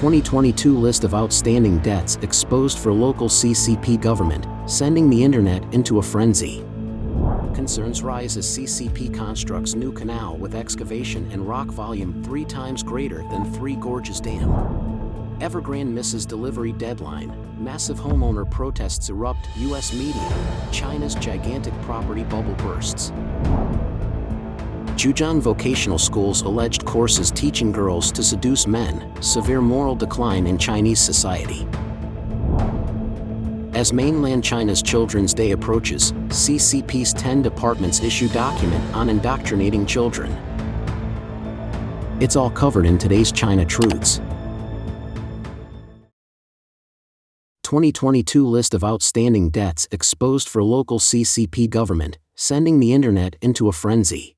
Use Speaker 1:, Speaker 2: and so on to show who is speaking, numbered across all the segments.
Speaker 1: 2022 list of outstanding debts exposed for local CCP government, sending the internet into a frenzy. Concerns rise as CCP constructs new canal with excavation and rock volume 3 times greater than Three Gorges Dam. Evergrande misses delivery deadline. Massive homeowner protests erupt. U.S. media. China's gigantic property bubble bursts. Zhejiang Vocational Schools alleged courses teaching girls to seduce men. Severe moral decline in Chinese society. As mainland China's Children's Day approaches, CCP's 10 departments issue document on indoctrinating children. It's all covered in today's China Truths. 2022 list of outstanding debts exposed for local CCP government, sending the internet into a frenzy.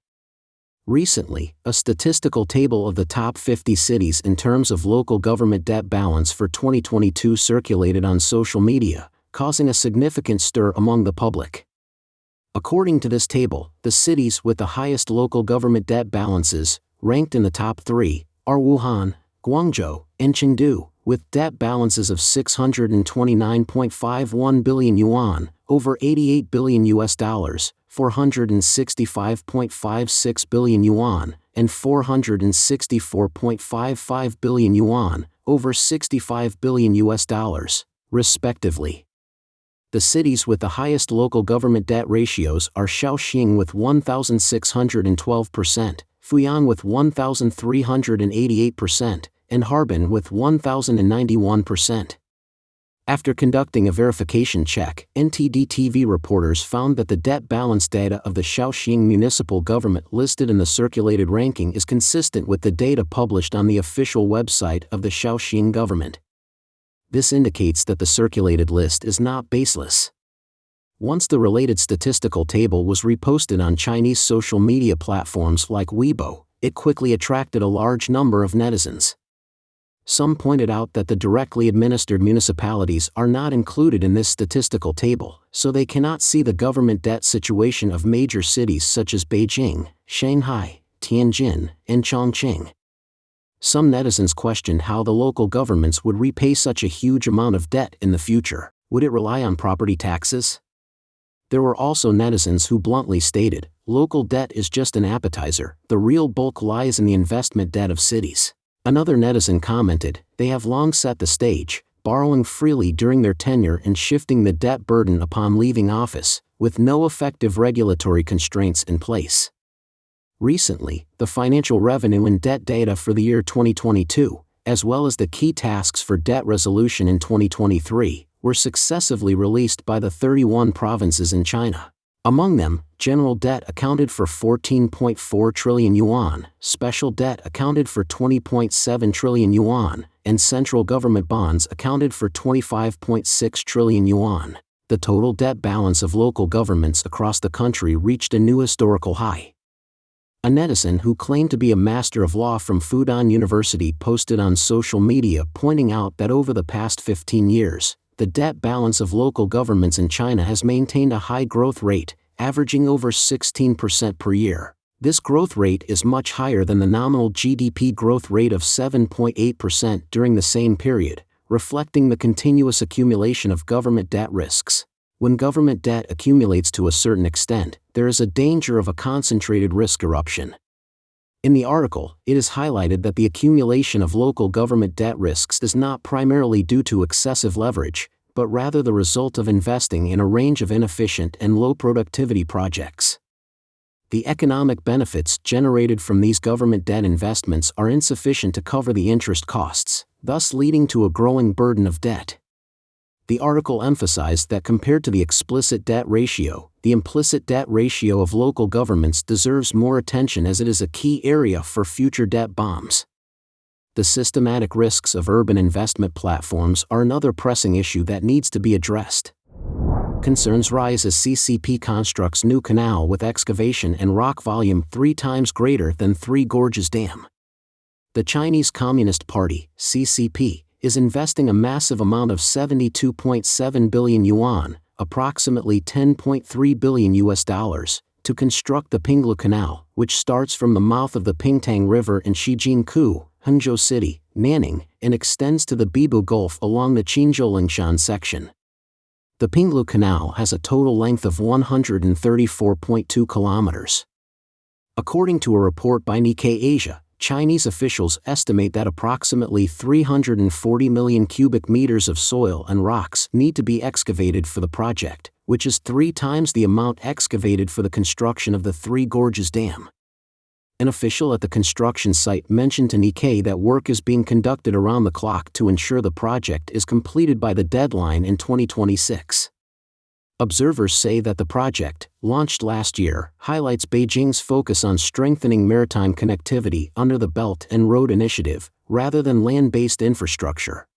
Speaker 1: Recently, a statistical table of the top 50 cities in terms of local government debt balance for 2022 circulated on social media, causing a significant stir among the public. According to this table, the cities with the highest local government debt balances, ranked in the top 3, are Wuhan, Guangzhou, and Chengdu, with debt balances of 629.51 billion yuan, over $88 billion, 465.56 billion yuan, and 464.55 billion yuan, over $65 billion, respectively. The cities with the highest local government debt ratios are Shaoxing with 1,612%, Fuyang with 1,388%, and Harbin with 1,091%. After conducting a verification check, NTD-TV reporters found that the debt balance data of the Shaoxing municipal government listed in the circulated ranking is consistent with the data published on the official website of the Shaoxing government. This indicates that the circulated list is not baseless. Once the related statistical table was reposted on Chinese social media platforms like Weibo, it quickly attracted a large number of netizens. Some pointed out that the directly administered municipalities are not included in this statistical table, so they cannot see the government debt situation of major cities such as Beijing, Shanghai, Tianjin, and Chongqing. Some netizens questioned how the local governments would repay such a huge amount of debt in the future. Would it rely on property taxes? There were also netizens who bluntly stated, local debt is just an appetizer, the real bulk lies in the investment debt of cities. Another netizen commented, they have long set the stage, borrowing freely during their tenure and shifting the debt burden upon leaving office, with no effective regulatory constraints in place. Recently, the financial revenue and debt data for the year 2022, as well as the key tasks for debt resolution in 2023, were successively released by the 31 provinces in China. Among them, general debt accounted for 14.4 trillion yuan, special debt accounted for 20.7 trillion yuan, and central government bonds accounted for 25.6 trillion yuan. The total debt balance of local governments across the country reached a new historical high. A netizen who claimed to be a master of law from Fudan University posted on social media pointing out that over the past 15 years, the debt balance of local governments in China has maintained a high growth rate, averaging over 16% per year. This growth rate is much higher than the nominal GDP growth rate of 7.8% during the same period, reflecting the continuous accumulation of government debt risks. When government debt accumulates to a certain extent, there is a danger of a concentrated risk eruption. In the article, it is highlighted that the accumulation of local government debt risks is not primarily due to excessive leverage, but rather the result of investing in a range of inefficient and low-productivity projects. The economic benefits generated from these government debt investments are insufficient to cover the interest costs, thus leading to a growing burden of debt. The article emphasized that compared to the explicit debt ratio, the implicit debt ratio of local governments deserves more attention as it is a key area for future debt bombs. The systematic risks of urban investment platforms are another pressing issue that needs to be addressed. Concerns rise as CCP constructs new canal with excavation and rock volume 3 times greater than Three Gorges Dam. The Chinese Communist Party, CCP, is investing a massive amount of 72.7 billion yuan, approximately $10.3 billion, to construct the Pinglu Canal, which starts from the mouth of the Pingtang River in Shijingku, Hangzhou City, Nanning, and extends to the Bibu Gulf along the Qinzhou-Lingshan section. The Pinglu Canal has a total length of 134.2 kilometers. According to a report by Nikkei Asia, Chinese officials estimate that approximately 340 million cubic meters of soil and rocks need to be excavated for the project, which is 3 times the amount excavated for the construction of the Three Gorges Dam. An official at the construction site mentioned to Nikkei that work is being conducted around the clock to ensure the project is completed by the deadline in 2026. Observers say that the project, launched last year, highlights Beijing's focus on strengthening maritime connectivity under the Belt and Road Initiative, rather than land-based infrastructure.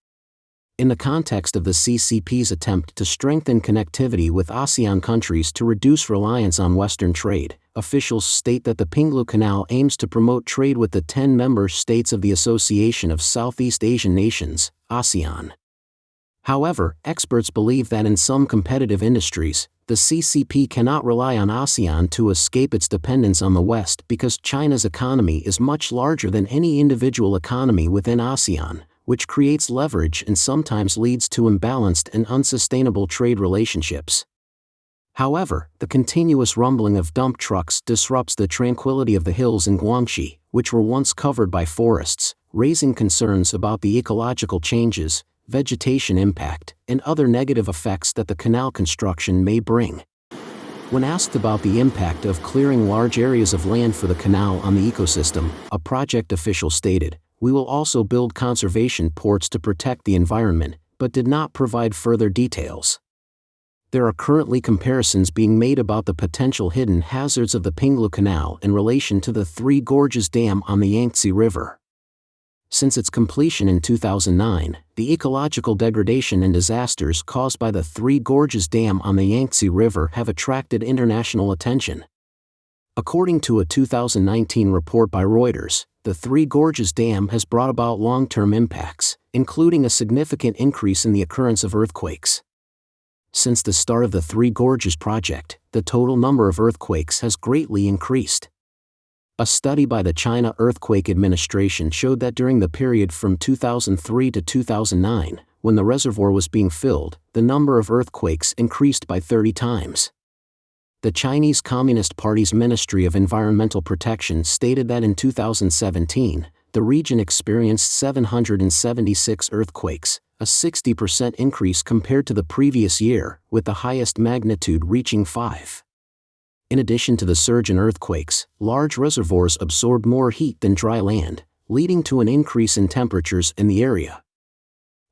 Speaker 1: In the context of the CCP's attempt to strengthen connectivity with ASEAN countries to reduce reliance on Western trade, officials state that the Pinglu Canal aims to promote trade with the 10 member states of the Association of Southeast Asian Nations, ASEAN. However, experts believe that in some competitive industries, the CCP cannot rely on ASEAN to escape its dependence on the West because China's economy is much larger than any individual economy within ASEAN, which creates leverage and sometimes leads to imbalanced and unsustainable trade relationships. However, the continuous rumbling of dump trucks disrupts the tranquility of the hills in Guangxi, which were once covered by forests, raising concerns about the ecological changes, vegetation impact, and other negative effects that the canal construction may bring. When asked about the impact of clearing large areas of land for the canal on the ecosystem, a project official stated, "We will also build conservation ports to protect the environment," but did not provide further details. There are currently comparisons being made about the potential hidden hazards of the Pinglu Canal in relation to the Three Gorges Dam on the Yangtze River. Since its completion in 2009, the ecological degradation and disasters caused by the Three Gorges Dam on the Yangtze River have attracted international attention. According to a 2019 report by Reuters, the Three Gorges Dam has brought about long-term impacts, including a significant increase in the occurrence of earthquakes. Since the start of the Three Gorges project, the total number of earthquakes has greatly increased. A study by the China Earthquake Administration showed that during the period from 2003 to 2009, when the reservoir was being filled, the number of earthquakes increased by 30 times. The Chinese Communist Party's Ministry of Environmental Protection stated that in 2017, the region experienced 776 earthquakes, a 60% increase compared to the previous year, with the highest magnitude reaching 5. In addition to the surge in earthquakes, large reservoirs absorb more heat than dry land, leading to an increase in temperatures in the area.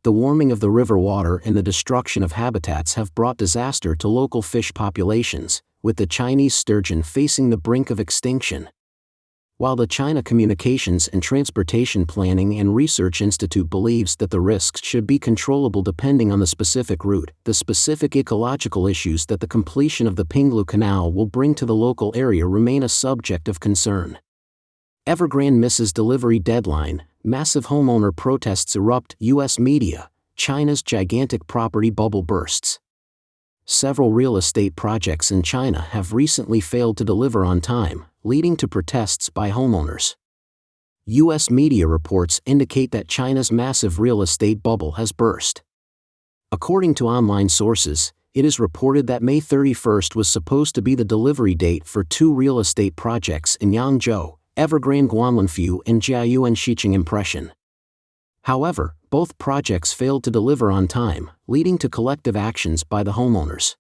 Speaker 1: The warming of the river water and the destruction of habitats have brought disaster to local fish populations, with the Chinese sturgeon facing the brink of extinction. While the China Communications and Transportation Planning and Research Institute believes that the risks should be controllable depending on the specific route, the specific ecological issues that the completion of the Pinglu Canal will bring to the local area remain a subject of concern. Evergrande misses delivery deadline, massive homeowner protests erupt. U.S. media, China's gigantic property bubble bursts. Several real estate projects in China have recently failed to deliver on time, leading to protests by homeowners. U.S. media reports indicate that China's massive real estate bubble has burst. According to online sources, it is reported that May 31st was supposed to be the delivery date for 2 real estate projects in Yangzhou, Evergrande Guanlanfu and Jiayuan Xiqing Impression. However, both projects failed to deliver on time, leading to collective actions by the homeowners.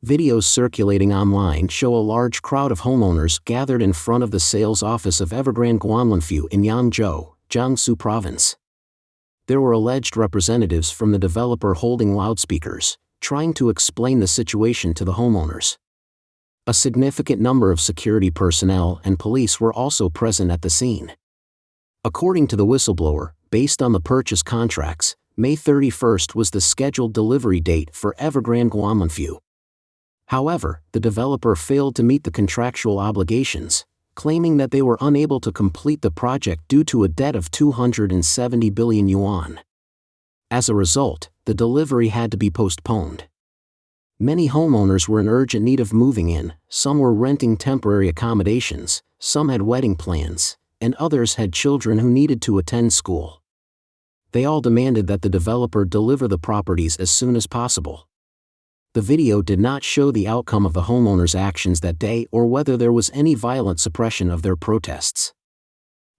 Speaker 1: Videos circulating online show a large crowd of homeowners gathered in front of the sales office of Evergrande Guanlanfu in Yangzhou, Jiangsu Province. There were alleged representatives from the developer holding loudspeakers, trying to explain the situation to the homeowners. A significant number of security personnel and police were also present at the scene. According to the whistleblower, based on the purchase contracts, May 31st was the scheduled delivery date for Evergrande Guanlanfu. However, the developer failed to meet the contractual obligations, claiming that they were unable to complete the project due to a debt of 270 billion yuan. As a result, the delivery had to be postponed. Many homeowners were in urgent need of moving in, some were renting temporary accommodations, some had wedding plans, and others had children who needed to attend school. They all demanded that the developer deliver the properties as soon as possible. The video did not show the outcome of the homeowners' actions that day or whether there was any violent suppression of their protests.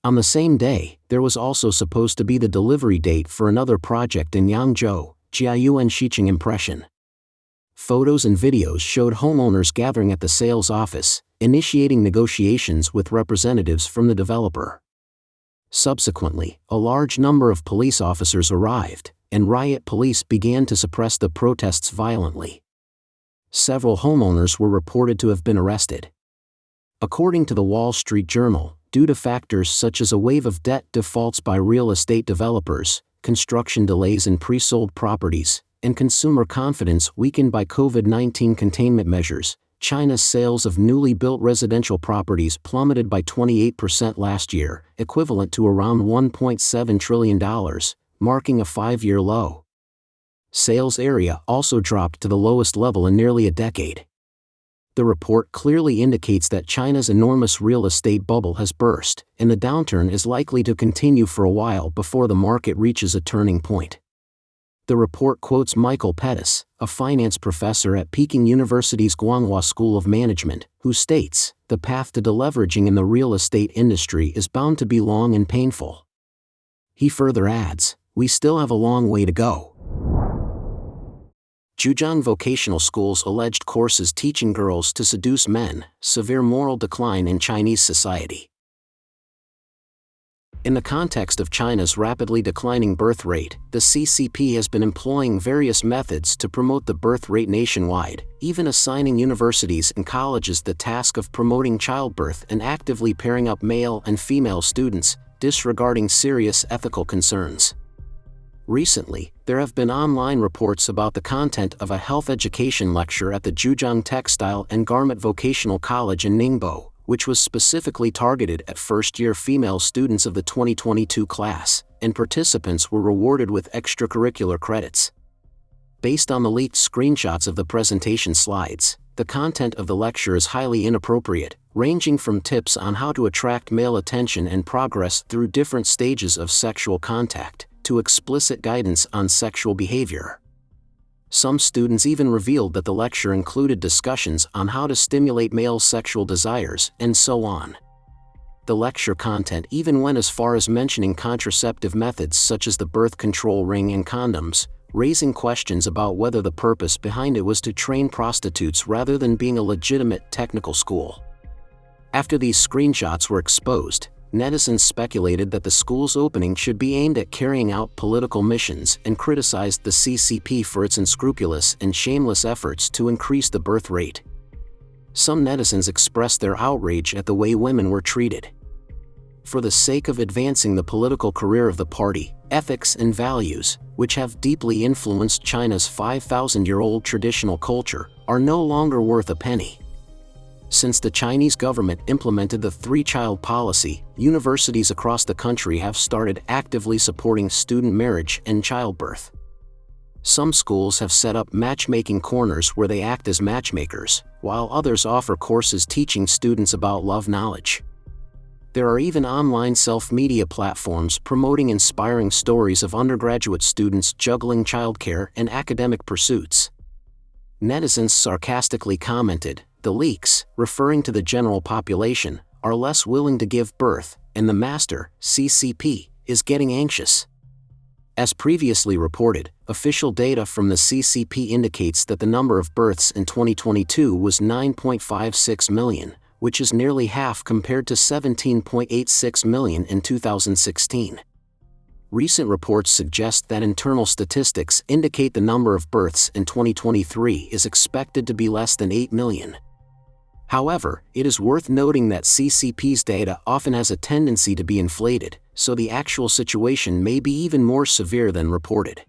Speaker 1: On the same day, there was also supposed to be the delivery date for another project in Yangzhou, Jiayuan Xiqing Impression. Photos and videos showed homeowners gathering at the sales office, initiating negotiations with representatives from the developer. Subsequently, a large number of police officers arrived, and riot police began to suppress the protests violently. Several homeowners were reported to have been arrested. According to the Wall Street Journal, due to factors such as a wave of debt defaults by real estate developers, construction delays in pre-sold properties, and consumer confidence weakened by COVID-19 containment measures, China's sales of newly built residential properties plummeted by 28% last year, equivalent to around $1.7 trillion, marking a 5-year low. Sales area also dropped to the lowest level in nearly a decade. The report clearly indicates that China's enormous real estate bubble has burst, and the downturn is likely to continue for a while before the market reaches a turning point. The report quotes Michael Pettis, a finance professor at Peking University's Guanghua School of Management, who states, "The path to deleveraging in the real estate industry is bound to be long and painful." He further adds, "We still have a long way to go." Zhejiang Vocational Schools alleged courses teaching girls to seduce men, severe moral decline in Chinese society. In the context of China's rapidly declining birth rate, the CCP has been employing various methods to promote the birth rate nationwide, even assigning universities and colleges the task of promoting childbirth and actively pairing up male and female students, disregarding serious ethical concerns. Recently, there have been online reports about the content of a health education lecture at the Zhejiang Textile and Garment Vocational College in Ningbo, which was specifically targeted at first-year female students of the 2022 class, and participants were rewarded with extracurricular credits. Based on the leaked screenshots of the presentation slides, the content of the lecture is highly inappropriate, ranging from tips on how to attract male attention and progress through different stages of sexual contact, to explicit guidance on sexual behavior. Some students even revealed that the lecture included discussions on how to stimulate male sexual desires, and so on. The lecture content even went as far as mentioning contraceptive methods such as the birth control ring and condoms, raising questions about whether the purpose behind it was to train prostitutes rather than being a legitimate technical school. After these screenshots were exposed, netizens speculated that the school's opening should be aimed at carrying out political missions and criticized the CCP for its unscrupulous and shameless efforts to increase the birth rate. Some netizens expressed their outrage at the way women were treated. For the sake of advancing the political career of the party, ethics and values, which have deeply influenced China's 5,000-year-old traditional culture, are no longer worth a penny. Since the Chinese government implemented the three-child policy, universities across the country have started actively supporting student marriage and childbirth. Some schools have set up matchmaking corners where they act as matchmakers, while others offer courses teaching students about love knowledge. There are even online self-media platforms promoting inspiring stories of undergraduate students juggling childcare and academic pursuits. Netizens sarcastically commented, "The leaks, referring to the general population, are less willing to give birth, and the master, CCP, is getting anxious." As previously reported, official data from the CCP indicates that the number of births in 2022 was 9.56 million, which is nearly half compared to 17.86 million in 2016. Recent reports suggest that internal statistics indicate the number of births in 2023 is expected to be less than 8 million. However, it is worth noting that CCP's data often has a tendency to be inflated, so the actual situation may be even more severe than reported.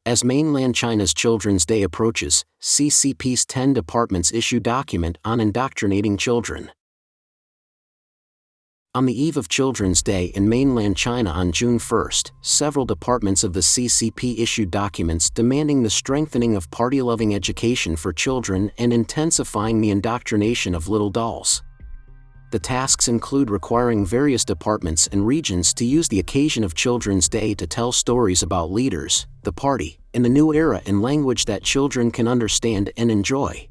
Speaker 1: As mainland China's Children's Day approaches, CCP's 10 departments issue document on indoctrinating children. On the eve of Children's Day in mainland China on June 1, several departments of the CCP issued documents demanding the strengthening of party-loving education for children and intensifying the indoctrination of little dolls. The tasks include requiring various departments and regions to use the occasion of Children's Day to tell stories about leaders, the party, and the new era in language that children can understand and enjoy.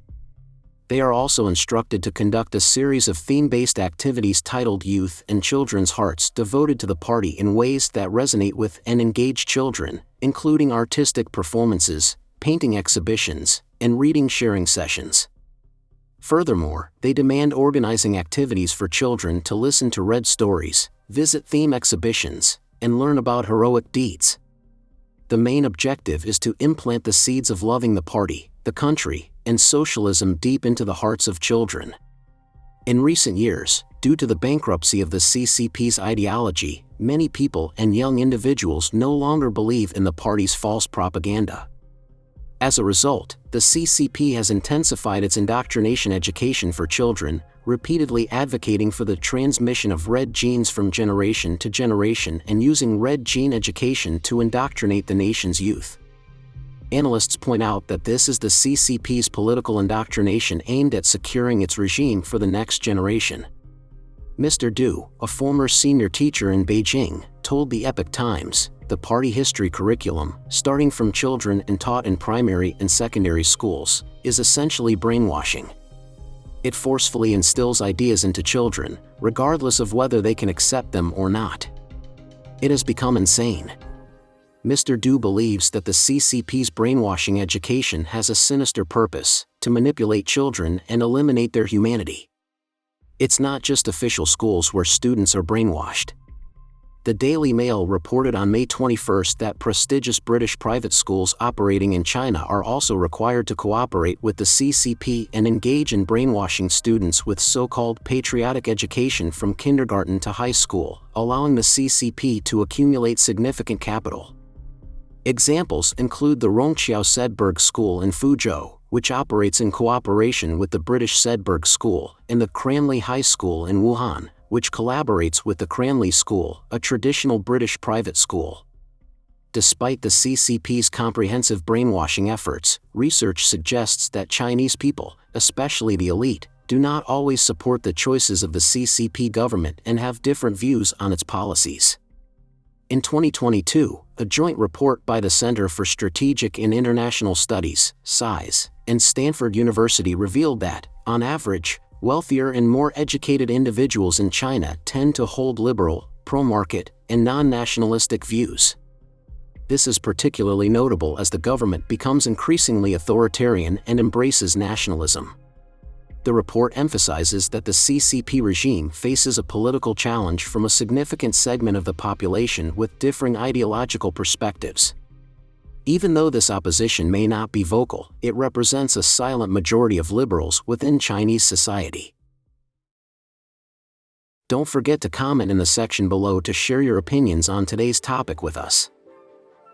Speaker 1: They are also instructed to conduct a series of theme-based activities titled Youth and Children's Hearts devoted to the party in ways that resonate with and engage children, including artistic performances, painting exhibitions, and reading sharing sessions. Furthermore, they demand organizing activities for children to listen to read stories, visit theme exhibitions, and learn about heroic deeds. The main objective is to implant the seeds of loving the party, the country, and socialism deep into the hearts of children. In recent years, due to the bankruptcy of the CCP's ideology, many people and young individuals no longer believe in the party's false propaganda. As a result, the CCP has intensified its indoctrination education for children, repeatedly advocating for the transmission of red genes from generation to generation and using red gene education to indoctrinate the nation's youth. Analysts point out that this is the CCP's political indoctrination aimed at securing its regime for the next generation. Mr. Du, a former senior teacher in Beijing, told the Epoch Times, "The party history curriculum, starting from children and taught in primary and secondary schools, is essentially brainwashing. It forcefully instills ideas into children, regardless of whether they can accept them or not. It has become insane." Mr. Du believes that the CCP's brainwashing education has a sinister purpose: to manipulate children and eliminate their humanity. It's not just official schools where students are brainwashed. The Daily Mail reported on May 21 that prestigious British private schools operating in China are also required to cooperate with the CCP and engage in brainwashing students with so-called patriotic education from kindergarten to high school, allowing the CCP to accumulate significant capital. Examples include the Rongqiao Sedberg School in Fuzhou, which operates in cooperation with the British Sedberg School, and the Cranleigh High School in Wuhan, which collaborates with the Cranleigh School, a traditional British private school. Despite the CCP's comprehensive brainwashing efforts, research suggests that Chinese people, especially the elite, do not always support the choices of the CCP government and have different views on its policies. In 2022, a joint report by the Center for Strategic and International Studies, SISE, and Stanford University revealed that, on average, wealthier and more educated individuals in China tend to hold liberal, pro-market, and non-nationalistic views. This is particularly notable as the government becomes increasingly authoritarian and embraces nationalism. The report emphasizes that the CCP regime faces a political challenge from a significant segment of the population with differing ideological perspectives. Even though this opposition may not be vocal, it represents a silent majority of liberals within Chinese society. Don't forget to comment in the section below to share your opinions on today's topic with us.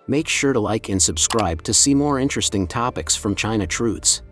Speaker 1: Make sure to like and subscribe to see more interesting topics from China Truths.